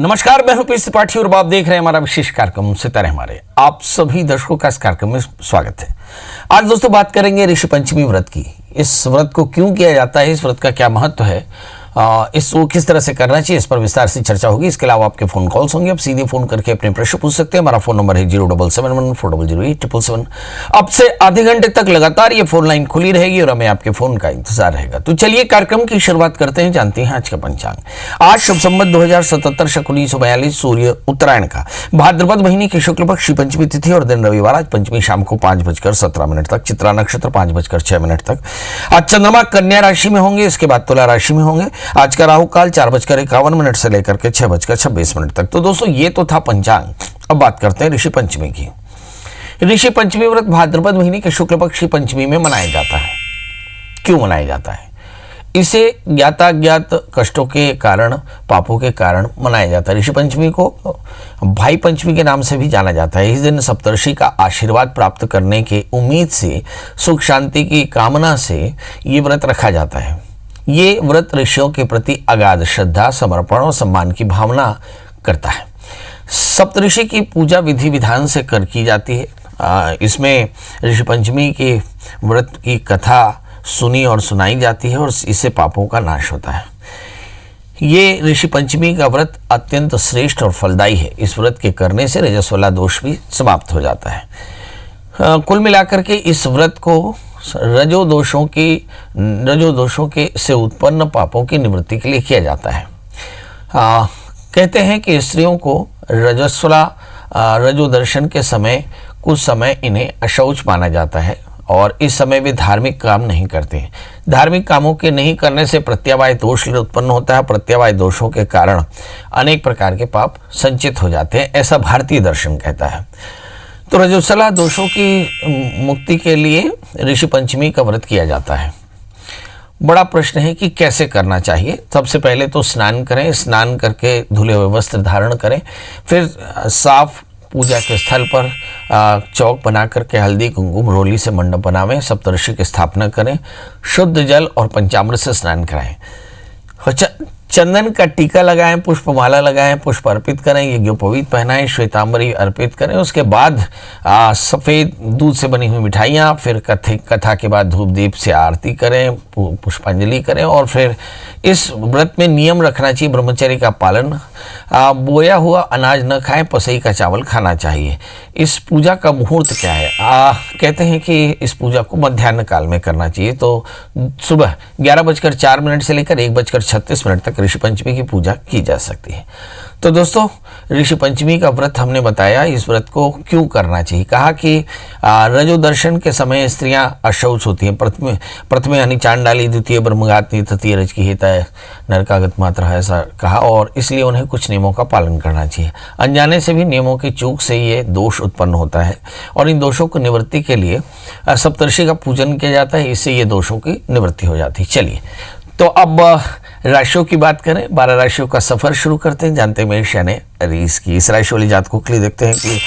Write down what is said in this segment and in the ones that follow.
नमस्कार, मैं हूं पीएस त्रिपाठी और आप देख रहे हैं हमारा विशेष कार्यक्रम सितारे हमारे। आप सभी दर्शकों का इस कार्यक्रम में स्वागत है। आज दोस्तों बात करेंगे ऋषि पंचमी व्रत की। इस व्रत को क्यों किया जाता है, इस व्रत का क्या महत्व है, इसको किस तरह से करना चाहिए, इस पर विस्तार से चर्चा होगी। इसके अलावा आपके फोन कॉल्स होंगे, आप सीधे फोन करके अपने प्रश्न पूछ सकते हैं। हमारा फोन नंबर है 07714008777। अब से आधे घंटे तक लगातार ये फोन लाइन खुली रहेगी और हमें आपके फोन का इंतजार रहेगा। तो चलिए कार्यक्रम की शुरुआत करते हैं, जानते हैं आज का पंचांग। आज शुभ संवत 2077 शक 1942 सूर्य उत्तरायण का भाद्रपद महीने की शुक्ल पक्ष पंचमी तिथि और दिन रविवार। आज पंचमी शाम को 5:17 तक, चित्रा नक्षत्र 5:06 तक। आज चंद्रमा कन्या राशि में होंगे, इसके बाद तुला राशि में होंगे। आज का राहु काल 4:51 से लेकर के 6:26 तक। तो दोस्तों ये तो था पंचांग। अब बात करते हैं ऋषि पंचमी की। ऋषि पंचमी व्रत भाद्रपद महीने के शुक्ल पक्ष पंचमी में मनाया जाता है। क्यों मनाया जाता है? इसे ज्ञाताज्ञात कष्टों के कारण, पापों के कारण मनाया जाता है। ऋषि पंचमी को भाई पंचमी के नाम से भी जाना जाता है। इस दिन सप्तर्षि का आशीर्वाद प्राप्त करने के उम्मीद से, सुख शांति की कामना से ये व्रत रखा जाता है। ये व्रत ऋषियों के प्रति अगाध श्रद्धा, समर्पण और सम्मान की भावना करता है। सप्तऋषि की पूजा विधि विधान से की जाती है। इसमें ऋषि पंचमी के व्रत की कथा सुनी और सुनाई जाती है और इससे पापों का नाश होता है। ये ऋषि पंचमी का व्रत अत्यंत श्रेष्ठ और फलदायी है। इस व्रत के करने से रजस्वला दोष भी समाप्त हो जाता है। कुल मिलाकर के इस व्रत को रजो दोषों के से उत्पन्न पापों की निवृत्ति के लिए किया जाता है। कहते हैं कि स्त्रियों को रजो दर्शन के समय कुछ समय इन्हें अशौच माना जाता है और इस समय वे धार्मिक काम नहीं करते। धार्मिक कामों के नहीं करने से प्रत्यवाय दोष उत्पन्न होता है। प्रत्यवाय दोषों के कारण अनेक प्रकार के पाप संचित हो जाते हैं, ऐसा भारतीय दर्शन कहता है। तो रजस्वला दोषों की मुक्ति के लिए ऋषि पंचमी का व्रत किया जाता है। बड़ा प्रश्न है कि कैसे करना चाहिए। सबसे पहले तो स्नान करें, स्नान करके धुले हुए वस्त्र धारण करें, फिर साफ पूजा के स्थल पर चौक बना करके हल्दी कुंकुम रोली से मंडप बनावें, सप्तऋषि की स्थापना करें, शुद्ध जल और पंचामृत से स्नान कराएं, चंदन का टीका लगाएं, पुष्पमाला लगाएं, पुष्प अर्पित करें, यज्ञोपवीत पहनाएं, श्वेतांबरी अर्पित करें। उसके बाद सफ़ेद दूध से बनी हुई मिठाइयाँ, फिर कथा के बाद धूप दीप से आरती करें, पुष्पांजलि करें। और फिर इस व्रत में नियम रखना चाहिए, ब्रह्मचर्य का पालन। बोया हुआ अनाज न खाएं, पसई का चावल खाना चाहिए। इस पूजा का मुहूर्त क्या है? कहते हैं कि इस पूजा को मध्याह्न काल में करना चाहिए। तो सुबह 11:04 से लेकर 1:36 तक ऋषि पंचमी की पूजा की जा सकती है। तो दोस्तों ऋषि पंचमी का व्रत हमने बताया, इस व्रत को क्यों करना चाहिए। कहा कि रजो दर्शन के समय स्त्रियां अशौच होती हैं। प्रथमे यानी चांडाली, द्वितीय ब्रह्मघातनी, तृतीय रज की हिता है, नरकागत मात्रा है, ऐसा कहा। और इसलिए उन्हें कुछ नियमों का पालन करना चाहिए। अनजाने से भी नियमों की चूक से ये दोष उत्पन्न होता है और इन दोषों को निवृत्ति के लिए सप्तर्षि का पूजन किया जाता है। इससे ये दोषों की निवृत्ति हो जाती है। चलिए तो अब राशियों की बात करें। 12 राशियों का सफर शुरू करते हैं, जानते हैं मेष यानी रीस की। इस राशि वाली जातकों के लिए देखते हैं कि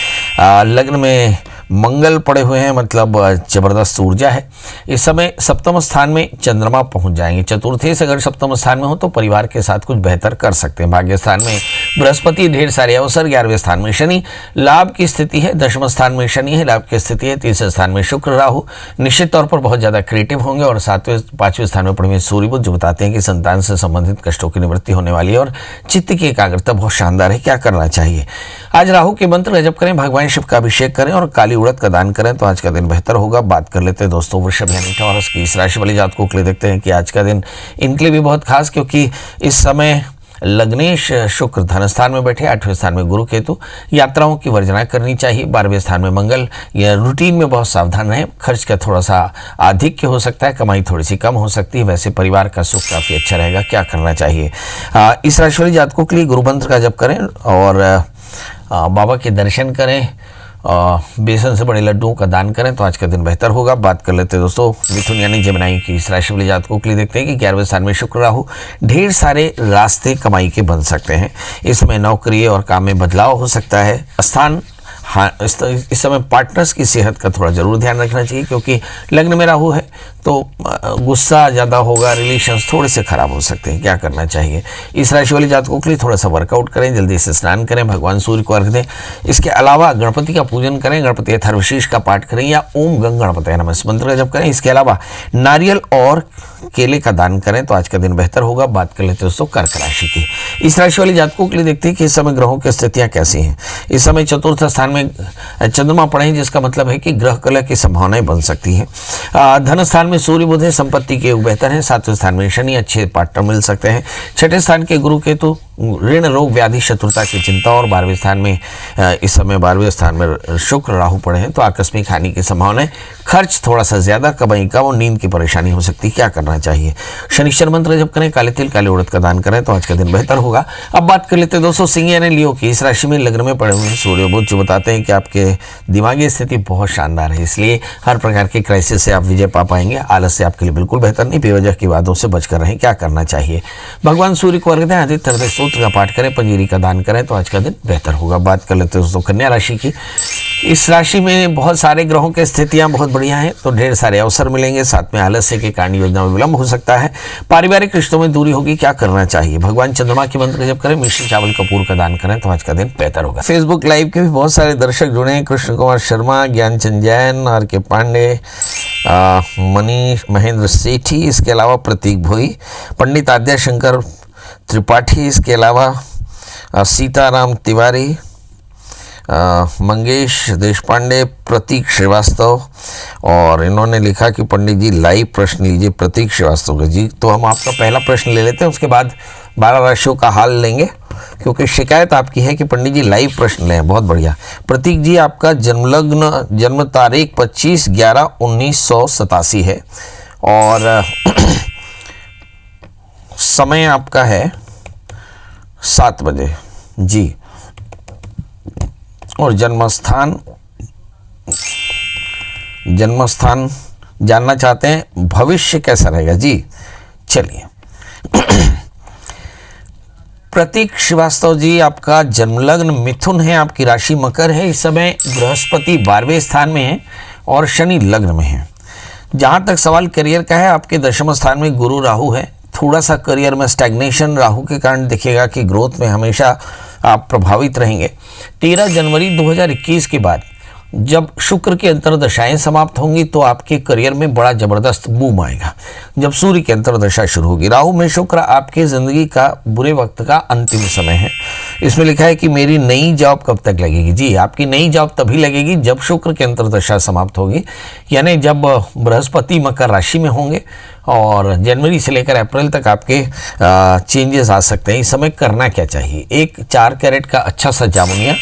लग्न में मंगल पड़े हुए हैं, मतलब जबरदस्त ऊर्जा है। इस समय सप्तम स्थान में चंद्रमा पहुंच जाएंगे। चतुर्थी से अगर सप्तम स्थान में हो तो परिवार के साथ कुछ बेहतर कर सकते हैं। भाग्य स्थान में बृहस्पति, ढेर सारे अवसर। 11वें स्थान में शनि, लाभ की स्थिति है। 10वें स्थान में शनि है, लाभ की स्थिति है। 3वें स्थान में शुक्र, राहु निश्चित तौर पर बहुत ज़्यादा क्रिएटिव होंगे। और 5वें स्थान में पड़े हुए सूर्य बुध, जो बताते हैं कि संतान से संबंधित कष्टों की निवृत्ति होने वाली है और चित्त की एकाग्रता बहुत शानदार है। क्या करना चाहिए? आज राहु के मंत्र जप करें, भगवान शिव का अभिषेक करें और काली उड़द का दान करें तो आज का दिन बेहतर होगा। बात कर लेते हैं दोस्तों वृषभ यानी टॉरस की। इस राशि वाले जातकों के लिए देखते हैं कि आज का दिन इनके लिए भी बहुत खास, क्योंकि इस समय लग्नेश शुक्र धन स्थान में बैठे। 8वें स्थान में गुरु केतु। यात्राओं की वर्जना करनी चाहिए। 12वें स्थान में मंगल। यह रूटीन में बहुत सावधान रहें। खर्च का थोड़ा सा आधिक्य हो सकता है, कमाई थोड़ी सी कम हो सकती है। वैसे परिवार का सुख काफ़ी अच्छा रहेगा। क्या करना चाहिए? इस राशि वाले जातकों के लिए गुरु मंत्र का जप करें और बाबा के दर्शन करें, बेसन से बड़े लड्डुओं का दान करें तो आज का दिन बेहतर होगा। बात कर लेते हैं दोस्तों मिथुन यानी जमनाई की। इस राशि वाले जातकों के लिए देखते हैं कि 11वें स्थान में शुक्र, राहु ढेर सारे रास्ते कमाई के बन सकते हैं। इसमें नौकरी और काम में बदलाव हो सकता है। स्थान हाँ, इस समय पार्टनर्स की सेहत का थोड़ा जरूर ध्यान रखना चाहिए, क्योंकि लग्न में राहु है तो गुस्सा ज़्यादा होगा, रिलेशंस थोड़े से खराब हो सकते हैं। क्या करना चाहिए? इस राशि वाले जातकों के लिए थोड़ा सा वर्कआउट करें, जल्दी से स्नान करें, भगवान सूर्य को अर्घ दें। इसके अलावा गणपति का पूजन करें, गणपति अथर्वशीष का पाठ करें या ओम गंग गणपतये नमः इस मंत्र का जप करें। इसके अलावा नारियल और केले का दान करें तो आज का दिन बेहतर होगा। बात कर लेते हैं दोस्तों कर्क राशि की। इस राशि वाले जातकों के लिए देखते हैं कि इस समय ग्रहों की स्थितियां कैसी हैं। इस समय चतुर्थ स्थान में चंद्रमा पड़े हैं, जिसका मतलब है कि ग्रह कलह की संभावनाएं बन सकती हैं। धन स्थान में सूर्य बुध है, संपत्ति के योग बेहतर है। सातवें स्थान में शनि, अच्छे पार्टनर मिल सकते हैं। छठे स्थान के गुरु केतु, ऋण रोग व्याधि शत्रुता की चिंता। और 12वें स्थान में इस समय 12वें स्थान में शुक्र राहु पड़े हैं तो आकस्मिक हानि की संभावना, खर्च थोड़ा सा ज्यादा, कमाई कम और नींद की परेशानी हो सकती है। क्या करना चाहिए? शनिश्चर मंत्र जप करें, काले तिल काले उड़द का दान करें तो आज का दिन बेहतर होगा। अब बात कर लेते हैं दोस्तों सिंह यानी लियो की। इस राशि में लग्न में पड़े हुए हैं सूर्य बुध, जो बताते हैं कि आपके दिमागी स्थिति बहुत शानदार है, इसलिए हर प्रकार के क्राइसिस से आप विजय पा पाएंगे। आलस से आपके लिए बिल्कुल बेहतर नहीं, बेवजह की बातों से बचकर रहें। क्या करना चाहिए? भगवान सूर्य को अर्घ दें, आदित्य हृदय स्तोत्र का पाठ करें, पंजीरी का दान करें तो आज का दिन बेहतर होगा। बात कर लेते हैं दोस्तों कन्या राशि की। इस राशि में बहुत सारे ग्रहों की स्थितियां बहुत बढ़िया हैं, तो ढेर सारे अवसर मिलेंगे। साथ में आलस्य के कारण योजना में विलंब हो सकता है। पारिवारिक रिश्तों में दूरी होगी। क्या करना चाहिए? भगवान चंद्रमा के मंत्र जप करें, मिश्री चावल कपूर का दान करें तो आज का दिन बेहतर होगा। फेसबुक लाइव के भी बहुत सारे दर्शक जुड़े हैं। कृष्ण कुमार शर्मा, ज्ञानचंद जैन, आर के पांडे, मनीष महेंद्र सेठी, इसके अलावा प्रतीक भोई, पंडित आद्या शंकर त्रिपाठी, इसके अलावा सीताराम तिवारी, मंगेश देशपांडे, प्रतीक श्रीवास्तव, और इन्होंने लिखा कि पंडित जी लाइव प्रश्न लीजिए प्रतीक श्रीवास्तव का। जी तो हम आपका पहला प्रश्न ले लेते हैं, उसके बाद 12 राशियों का हाल लेंगे, क्योंकि शिकायत आपकी है कि पंडित जी लाइव प्रश्न लें। बहुत बढ़िया। प्रतीक जी, आपका जन्म तारीख 25/11/1987 है और समय आपका है 7 बजे जी, और जन्मस्थान जानना चाहते हैं, भविष्य कैसा रहेगा जी। चलिए प्रतीक श्रीवास्तव जी, आपका जन्मलग्न मिथुन है, आपकी राशि मकर है। इस समय बृहस्पति 12वें स्थान में है और शनि लग्न में है। जहां तक सवाल करियर का है, आपके 10वें स्थान में गुरु राहु है। थोड़ा सा करियर में स्टैग्नेशन राहु के कारण दिखेगा कि ग्रोथ में हमेशा आप प्रभावित रहेंगे। 13 जनवरी 2021 के बाद जब शुक्र की अंतर्दशाएं समाप्त होंगी तो आपके करियर में बड़ा जबरदस्त बूम आएगा। जब सूर्य की अंतर्दशा शुरू होगी, राहु में शुक्र आपके जिंदगी का बुरे वक्त का अंतिम समय है। इसमें लिखा है कि मेरी नई जॉब कब तक लगेगी। जी, आपकी नई जॉब तभी लगेगी जब शुक्र की अंतर्दशा समाप्त होगी, यानी जब बृहस्पति मकर राशि में होंगे, और जनवरी से लेकर अप्रैल तक आपके चेंजेस आ सकते हैं। इस समय करना क्या चाहिए? एक 4 कैरेट का अच्छा सा जामुनिया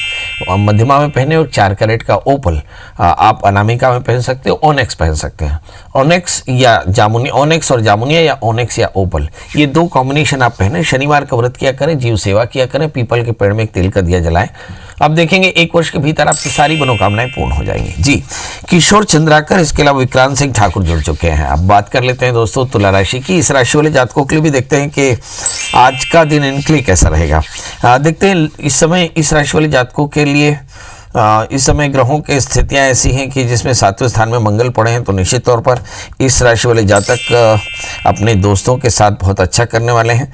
मध्यमा में पहने और 4 कैरेट का ओपल आप अनामिका में पहन सकते हो, ओनेक्स पहन सकते हैं। ओनेक्स या जामुनिया, ओनेक्स और जामुनिया या ओनेक्स या ओपल, ये 2 कॉम्बिनेशन आप पहने। शनिवार का व्रत किया करें, जीव सेवा किया करें, पीपल के पेड़ में एक तेल का दिया जलाएं। अब देखेंगे 1 वर्ष के भीतर आपकी सारी मनोकामनाएं पूर्ण हो जाएंगी। जी, किशोर चंद्राकर, इसके अलावा विक्रांत सिंह ठाकुर जुड़ चुके हैं। अब बात कर लेते हैं दोस्तों तुला राशि की। इस राशि वाले जातकों के लिए भी देखते हैं कि आज का दिन इनके लिए कैसा रहेगा। देखते हैं इस समय इस राशि वाले जातकों के लिए इस समय ग्रहों की स्थितियां ऐसी हैं कि जिसमें 7वें स्थान में मंगल पड़े हैं, तो निश्चित तौर पर इस राशि वाले जातक अपने दोस्तों के साथ बहुत अच्छा करने वाले हैं।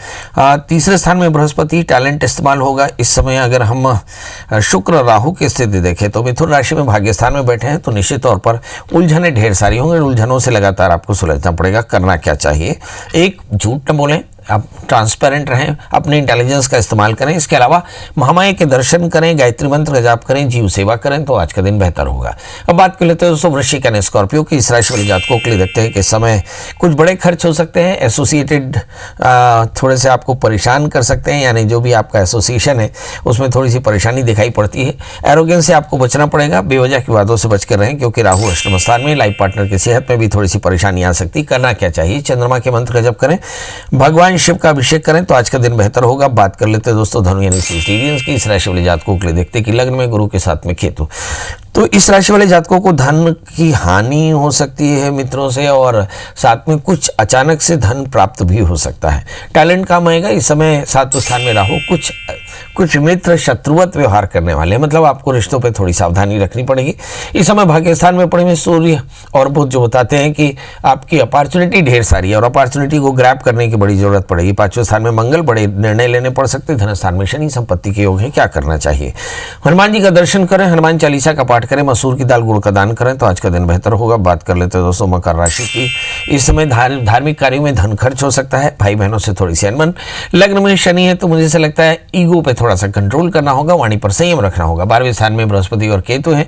तीसरे स्थान में बृहस्पति, टैलेंट इस्तेमाल होगा। इस समय अगर हम शुक्र राहु की स्थिति देखें तो मिथुन राशि में भाग्यस्थान में बैठे हैं, तो निश्चित तौर पर उलझने ढेर सारी होंगी। उलझनों से लगातार आपको सुलझना पड़ेगा। करना क्या चाहिए? एक, झूठ न बोलें, आप ट्रांसपेरेंट रहें, अपने इंटेलिजेंस का इस्तेमाल करें। इसके अलावा महामाया के दर्शन करें, गायत्री मंत्र का जाप करें, जीव सेवा करें तो आज का दिन बेहतर होगा। अब बात कर लेते हैं दोस्तों वृश्चिक यानी स्कॉर्पियो की। इस राशि वाले जातकों के लिए देखते हैं कि इस समय कुछ बड़े खर्च हो सकते हैं। एसोसिएटेड थोड़े से आपको परेशान कर सकते हैं, यानी जो भी आपका एसोसिएशन है उसमें थोड़ी सी परेशानी दिखाई पड़ती है। एरोगेंस से आपको बचना पड़ेगा, बेवजह की बातों से बचकर रहें, क्योंकि राहु अष्टम स्थान में, लाइफ पार्टनर की सेहत में भी थोड़ी सी परेशानी आ सकती है। करना क्या चाहिए? चंद्रमा के मंत्र का जप करें, भगवान शिव का अभिषेक करें तो आज का दिन बेहतर होगा। बात कर लेते हैं दोस्तों धनु यानी सिजिटेरियंस की। इस राशि वाले जातकों के लिए देखते हैं कि लग्न में गुरु के साथ में केतु, तो इस राशि वाले जातकों को धन की हानि हो सकती है मित्रों से, और साथ में कुछ अचानक से धन प्राप्त भी हो सकता है। टैलेंट काम आएगा। इस समय 7वें स्थान में राहु, कुछ मित्र शत्रुवत व्यवहार करने वाले हैं, मतलब आपको रिश्तों पे थोड़ी सावधानी रखनी पड़ेगी। इस समय भाग्य स्थान में पड़े हुए सूर्य और बुध जो बताते हैं कि आपकी अपॉर्चुनिटी ढेर सारी है और अपॉर्चुनिटी को ग्रैब करने की बड़ी जरूरत पड़ेगी। 5वें स्थान में मंगल, बड़े निर्णय लेने पड़ सकते। धन स्थान में शनि, संपत्ति के योग है। क्या करना चाहिए? हनुमान जी का दर्शन करें, हनुमान चालीसा का पाठ करें, मसूर की दाल गुड़ का दान करें तो आज का दिन बेहतर होगा। बात कर लेते हैं दोस्तों मकर राशि की। इस समय धार्मिक कार्यों में धन खर्च हो सकता है, भाई बहनों से थोड़ी सी अनबन। लग्न में शनि है तो मुझे ऐसा लगता है ईगो पे थोड़ा सा कंट्रोल करना होगा, वाणी पर संयम रखना होगा। 12वें स्थान में बृहस्पति और केतु हैं,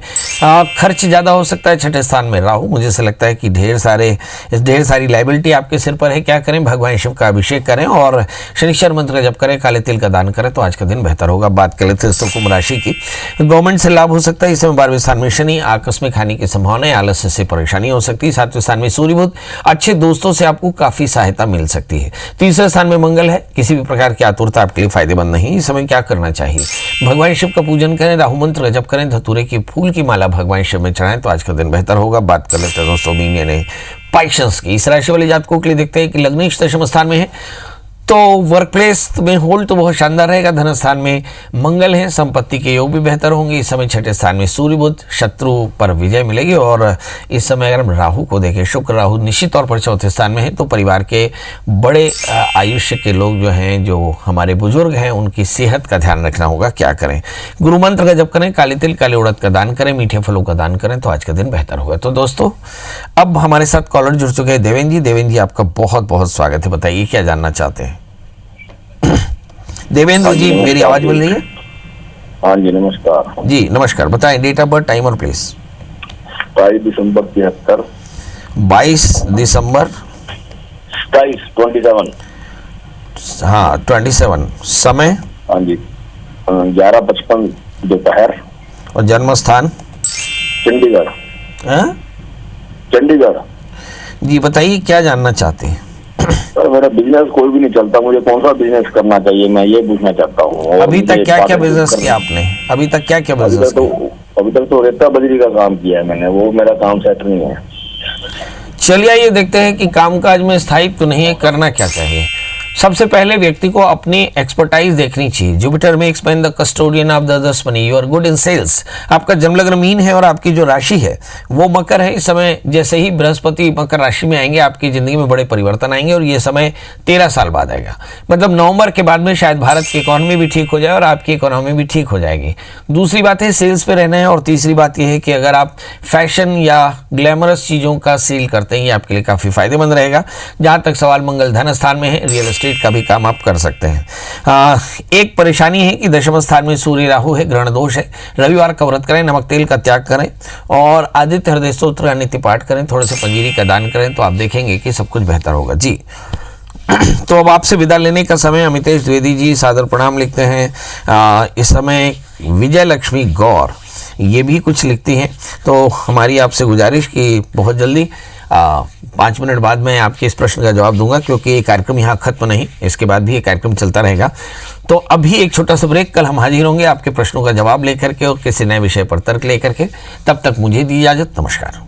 खर्च ज्यादा हो सकता है। 6ठे स्थान में राहु, मुझे ऐसा लगता है कि ढेर सारी लायबिलिटी आपके सिर पर है। क्या करें? भगवान शिव का अभिषेक करें और शनिश्चर मंत्र का जप करें, काले तिल का दान करें तो आज का दिन बेहतर होगा। बात कर लेते हैं कुंभ राशि की। गवर्नमेंट से लाभ हो सकता है। इस समय 12वें स्थान में शनि, आकस्मिक हानि की संभावना है, आलस्य से परेशानी हो सकती है। 7वें स्थान में सूर्य बुध, अच्छे दोस्तों से आपको काफी सहायता मिल सकती है। 3रे स्थान में मंगल है, किसी भी प्रकार की आतुरता आपके लिए फायदेमंद नहीं। इस समय क्या करना चाहिए? भगवान शिव का पूजन करें, राहु मंत्र का जप करें, धतूरे की फूल की माला भगवान शिव में चढ़ाएं तो आज का दिन बेहतर होगा। बात कर लेते हैं दोस्तों मीन यानी पाइशंस की। इस राशि वाले जातकों के लिए देखते हैं कि लग्नेश दशम स्थान में है तो वर्क प्लेस में होल्ड तो बहुत शानदार रहेगा। धन स्थान में मंगल है, संपत्ति के योग भी बेहतर होंगे। इस समय 6ठे स्थान में सूर्य बुध, शत्रु पर विजय मिलेगी। और इस समय अगर हम राहु को देखें, शुक्र राहु निश्चित तौर पर 4थे स्थान में है तो परिवार के बड़े आयुष्य के लोग जो हैं, जो हमारे बुजुर्ग हैं, उनकी सेहत का ध्यान रखना होगा। क्या करें? गुरु मंत्र का जप करें, काले तिल काले उड़द का दान करें, मीठे फलों का दान करें तो आज का दिन बेहतर होगा। तो दोस्तों अब हमारे साथ कॉलर जुड़ चुके हैं देवेंद्र जी। देवेंद्र जी आपका बहुत बहुत स्वागत है, बताइए क्या जानना चाहते हैं? देवेंद्र जी मेरी आवाज मिल रही है? हाँ जी नमस्कार। जी नमस्कार, बताएं डेट ऑफ बर्थ, टाइम और प्लेस। 22 दिसंबर 73। 22 दिसंबर 27। हाँ 27। समय? हाँ जी 11:55 दोपहर। और जन्म स्थान? चंडीगढ़। चंडीगढ़। जी बताइए क्या जानना चाहते हैं? सर मेरा बिजनेस कोई भी नहीं चलता, मुझे कौन सा बिजनेस करना चाहिए, मैं ये पूछना चाहता हूँ। अभी तक क्या क्या बिजनेस किया आपने? अभी तक क्या क्या बिजनेस किया? अभी तक तो रेता बजरी का काम किया है मैंने, वो मेरा काम सेट नहीं है। चलिए आइए देखते हैं कि कामकाज में स्थायित्व नहीं है, करना क्या चाहिए। सबसे पहले व्यक्ति को अपनी एक्सपर्टाइज देखनी चाहिए। जुपिटर में expand the custodian of the thus money, you are good in sales. आपका जन्मलग्न मीन है और आपकी जो राशि है वो मकर है। इस समय जैसे ही बृहस्पति मकर राशि में आएंगे आपकी जिंदगी में बड़े परिवर्तन आएंगे और ये समय 13 साल बाद आएगा। मतलब नवंबर के बाद में शायद भारत की इकोनॉमी भी ठीक हो जाए और आपकी इकोनॉमी भी ठीक हो जाएगी। दूसरी बात है सेल्स पे रहना है। और तीसरी बात यह है कि अगर आप फैशन या ग्लैमरस चीज़ों का सेल करते हैं ये आपके लिए काफ़ी फायदेमंद रहेगा। जहाँ तक सवाल मंगल धन स्थान में है, रियल एस्टेट का भी काम आप कर सकते हैं। एक परेशानी है कि दशम स्थान में सूर्य राहु है, ग्रहण दोष है। रविवार का व्रत करें, नमक तेल का त्याग करें और आदित्य हृदय स्तोत्र का नित्य पाठ करें, थोड़े से पंजीरी का दान करें तो आप देखेंगे कि सब कुछ बेहतर होगा। जी तो अब आपसे विदा लेने का समय। अमितेश द्विवेदी जी सादर प्रणाम लिखते हैं। इस समय विजय लक्ष्मी गौर ये भी कुछ लिखती हैं। तो हमारी आपसे गुजारिश कि बहुत जल्दी 5 मिनट बाद मैं आपके इस प्रश्न का जवाब दूंगा, क्योंकि ये कार्यक्रम यहाँ खत्म नहीं, इसके बाद भी ये कार्यक्रम चलता रहेगा। तो अभी एक छोटा सा ब्रेक, कल हम हाजिर होंगे आपके प्रश्नों का जवाब लेकर के और किसी नए विषय पर तर्क लेकर के। तब तक मुझे दी इजाजत, नमस्कार।